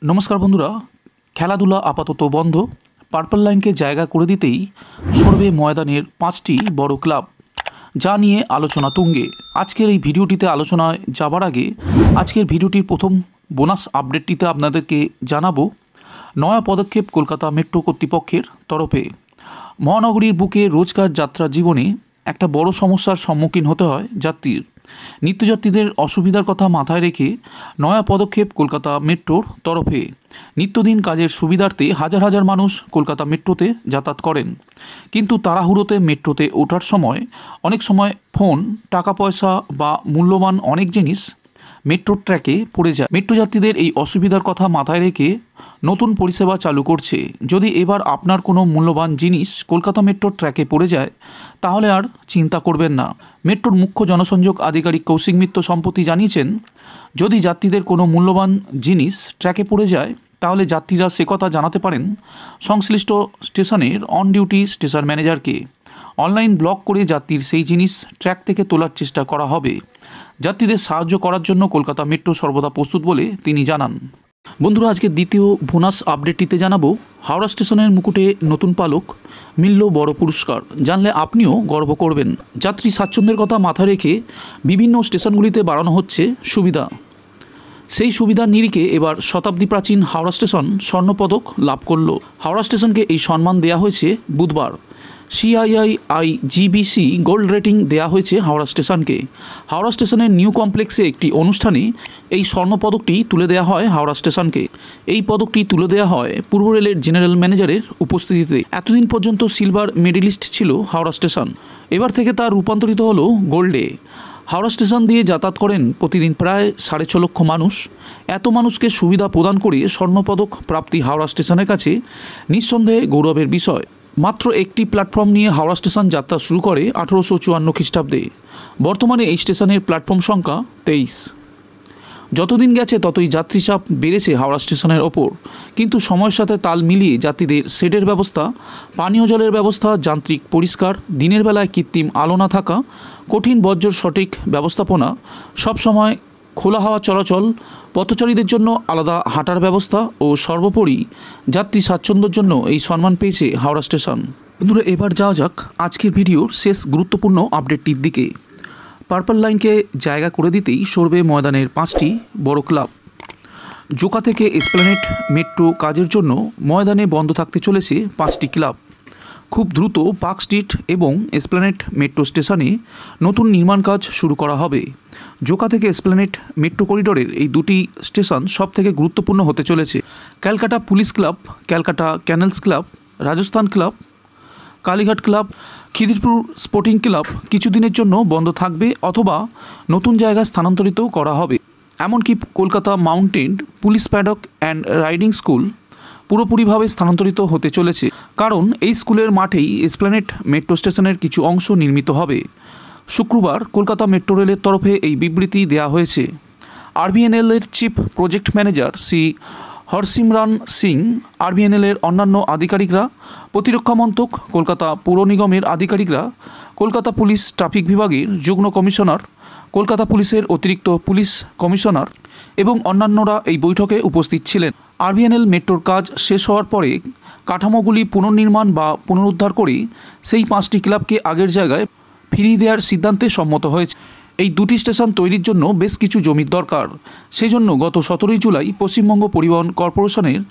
নমস্কার বন্ধুরা, খেলাধুলা আপাতত বন্ধ। পার্পল লাইনকে জায়গা করে দিতেই সরবে ময়দানের 5টি বড় ক্লাব, যা নিয়ে আলোচনা তুঙ্গে। আজকের এই ভিডিওটিতে আলোচনায় যাবার আগে আজকের ভিডিওটির প্রথম বোনাস আপডেটটিতে আপনাদেরকে জানাবো নয়া পদক্ষেপ কলকাতা মেট্রো কর্তৃপক্ষের তরফে। মহানগরীর বুকে রোজকার যাত্রা জীবনে একটা বড় সমস্যার সম্মুখীন হতে হয় যাত্রীর। নিত্যযাত্রীদের অসুবিধার কথা মাথায় রেখে নয়া পদক্ষেপ কলকাতা মেট্রোর তরফে। নিত্যদিন কাজের সুবিধার্থে হাজার হাজার মানুষ কলকাতা মেট্রোতে যাতায়াত করেন, কিন্তু তাড়াহুড়োতে মেট্রোতে ওঠার সময় অনেক সময় ফোন, টাকা পয়সা বা মূল্যবান অনেক জিনিস মেট্রোর ট্র্যাকে পড়ে যায়। মেট্রো যাত্রীদের এই অসুবিধার কথা মাথায় রেখে নতুন পরিষেবা চালু করছে। যদি এবার আপনার কোনো মূল্যবান জিনিস কলকাতা মেট্রোর ট্র্যাকে পড়ে যায়, তাহলে আর চিন্তা করবেন না। মেট্রোর মুখ্য জনসংযোগ আধিকারিক কৌশিক মিত্র সম্প্রতি জানিয়েছেন, যদি যাত্রীদের কোনো মূল্যবান জিনিস ট্র্যাকে পড়ে যায়, তাহলে যাত্রীরা সে কথা জানাতে পারেন সংশ্লিষ্ট স্টেশনের অন ডিউটি স্টেশন ম্যানেজারকে। অনলাইন ব্লক করে যাত্রীর সেই জিনিস ট্র্যাক থেকে তোলার চেষ্টা করা হবে। যাত্রীদের সাহায্য করার জন্য কলকাতা মেট্রো সর্বদা প্রস্তুত বলে তিনি জানান। বন্ধুরা, আজকে দ্বিতীয় বোনাস আপডেটটিতে জানাবো হাওড়া স্টেশনের মুকুটে নতুন পালক, মিলল বড় পুরস্কার। জানলে আপনিও গর্ব করবেন। যাত্রী স্বাচ্ছন্দ্যের কথা মাথায় রেখে বিভিন্ন স্টেশনগুলিতে বাড়ানো হচ্ছে সুবিধা। সেই সুবিধার নিরিখে এবার শতাব্দী প্রাচীন হাওড়া স্টেশন স্বর্ণপদক লাভ করল। হাওড়া স্টেশনকে এই সম্মান দেওয়া হয়েছে বুধবার। CII-IGBC গোল্ড রেটিং দেওয়া হয়েছে হাওড়া স্টেশনকে। হাওড়া স্টেশনের নিউ কমপ্লেক্সে একটি অনুষ্ঠানে এই স্বর্ণপদকটি তুলে দেওয়া হয় হাওড়া স্টেশনকে। এই পদকটি তুলে দেওয়া হয় পূর্ব রেলের জেনারেল ম্যানেজারের উপস্থিতিতে। এতদিন পর্যন্ত সিলভার মেডেলিস্ট ছিল হাওড়া স্টেশন, এবার থেকে তার রূপান্তরিত হলো গোল্ডে। হাওড়া স্টেশন দিয়ে যাতায়াত করেন প্রতিদিন প্রায় 6.5 লক্ষ মানুষ। এত মানুষকে সুবিধা প্রদান করে স্বর্ণপদক প্রাপ্তি হাওড়া স্টেশনের কাছে নিঃসন্দেহে গৌরবের বিষয়। মাত্র একটি প্ল্যাটফর্ম নিয়ে হাওড়া স্টেশন যাত্রা শুরু করে 1854 খ্রিস্টাব্দে। বর্তমানে এই স্টেশনের প্ল্যাটফর্ম সংখ্যা 23। যতদিন গেছে ততই যাত্রী চাপ বেড়েছে হাওড়া স্টেশনের ওপর, কিন্তু সময়ের সাথে তাল মিলিয়ে যাত্রীদের শেডের ব্যবস্থা, পানীয় জলের ব্যবস্থা, যান্ত্রিক পরিষ্কার, দিনের বেলায় কৃত্রিম আলো না থাকা, কঠিন বর্জ্যর সঠিক ব্যবস্থাপনা, সবসময় খোলা হাওয়া চলাচল, পথচারীদের জন্য আলাদা হাঁটার ব্যবস্থা ও সর্বোপরি যাত্রী স্বাচ্ছন্দ্যের জন্য এই সম্মান পেয়েছে হাওড়া স্টেশন। বন্ধুরা, এবার যাওয়া যাক আজকের ভিডিওর শেষ গুরুত্বপূর্ণ আপডেটটির দিকে। পার্পল লাইনকে জায়গা করে দিতেই সরবে ময়দানের 5টি বড় ক্লাব। জোকা থেকে এসপ্ল্যানেড মেট্রো কাজের জন্য ময়দানে বন্ধ থাকতে চলেছে 5টি ক্লাব। খুব দ্রুত পার্ক স্ট্রিট এবং এসপ্ল্যানেড মেট্রো স্টেশনে নতুন নির্মাণ কাজ শুরু করা হবে। জোকা থেকে এসপ্ল্যানেড মেট্রো করিডোরের এই দুটি স্টেশন সব থেকে গুরুত্বপূর্ণ হতে চলেছে। Calcutta police club, Calcutta canals club, Rajasthan club, Kalighat club, Khidirpur sporting club কিছুদিনের জন্য বন্ধ থাকবে অথবা নতুন জায়গায় স্থানান্তরিত করা হবে। এমনকি Kolkata mounted police paddock and riding school পুরোপুরিভাবে স্থানান্তরিত হতে চলেছে, কারণ এই স্কুলের মাঠেই এসপ্ল্যানেড মেট্রো স্টেশনের কিছু অংশ নির্মিত হবে। শুক্রবার কলকাতা মেট্রো রেলের তরফে এই বিবৃতি দেওয়া হয়েছে। RVNL-এর chief project manager Shri Harsimran Singh, RVNL-এর অন্যান্য আধিকারিকরা, প্রতিরক্ষা মন্ত্রক, কলকাতা পৌর নিগমের আধিকারিকরা, কলকাতা পুলিশ ট্রাফিক বিভাগের যুগ্ম কমিশনার, কলকাতা পুলিশের অতিরিক্ত পুলিশ কমিশনার এবং অন্যান্যরা এই বৈঠকে উপস্থিত ছিলেন। RVNL মেট্রোর কাজ শেষ হওয়ার পরে কাঠামোগুলি পুনর্নির্মাণ বা পুনরুদ্ধার করে সেই 5টি ক্লাবকে আগের জায়গায় ফিরিয়ে দেওয়ার সিদ্ধান্তে সম্মত হয়েছে। এই দুটি স্টেশন তৈরির জন্য বেশ কিছু জমির দরকার। সেই জন্য গত 17 জুলাই পশ্চিমবঙ্গ পরিবহন কর্পোরেশনের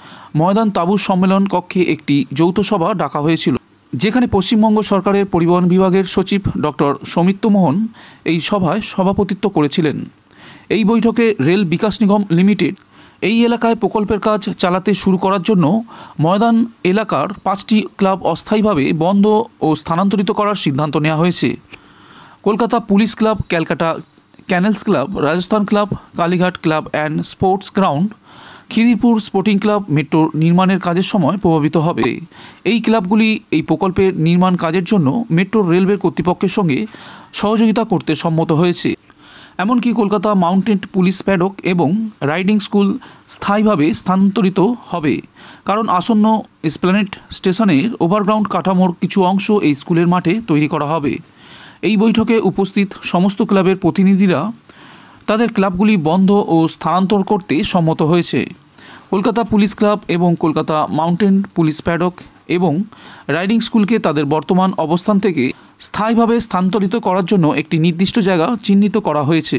ময়দান তাঁবু সম্মেলন কক্ষে একটি যৌথ সভা ডাকা হয়েছিল, যেখানে পশ্চিমবঙ্গ সরকারের পরিবহন বিভাগের সচিব ডক্টর সৌমিত্র মোহন এই সভায় সভাপতিত্ব করেছিলেন। এই বৈঠকে রেল বিকাশ নিগম লিমিটেড এই এলাকায় প্রকল্পের কাজ চালাতে শুরু করার জন্য ময়দান এলাকার 5টি ক্লাব অস্থায়ীভাবে বন্ধ ও স্থানান্তরিত করার সিদ্ধান্ত নেওয়া হয়েছে। Kolkata police club, Calcutta canals club, Rajasthan club, Kalighat club and sports ground, Khidirpur sporting club metro নির্মাণের কাজের সময় প্রভাবিত হবে। এই ক্লাবগুলি এই প্রকল্পের নির্মাণ কাজের জন্য মেট্রো রেলওয়ে কর্তৃপক্ষের সঙ্গে সহযোগিতা করতে সম্মত হয়েছে। এমনকি কলকাতা মাউন্টেন পুলিশ প্যাডক এবং রাইডিং স্কুল স্থায়ীভাবে স্থানান্তরিত হবে, কারণ আসন্ন এসপ্ল্যানেড স্টেশনের ওভারগ্রাউন্ড কাঠামোর কিছু অংশ এই স্কুলের মাঠে তৈরি করা হবে। এই বৈঠকে উপস্থিত সমস্ত ক্লাবের প্রতিনিধিরা তাদের ক্লাবগুলি বন্ধ ও স্থানান্তর করতে সম্মত হয়েছে। কলকাতা পুলিশ ক্লাব এবং কলকাতা মাউন্টেন পুলিশ প্যাডক এবং রাইডিং স্কুলকে তাদের বর্তমান অবস্থান থেকে স্থায়ীভাবে স্থানান্তরিত করার জন্য একটি নির্দিষ্ট জায়গা চিহ্নিত করা হয়েছে।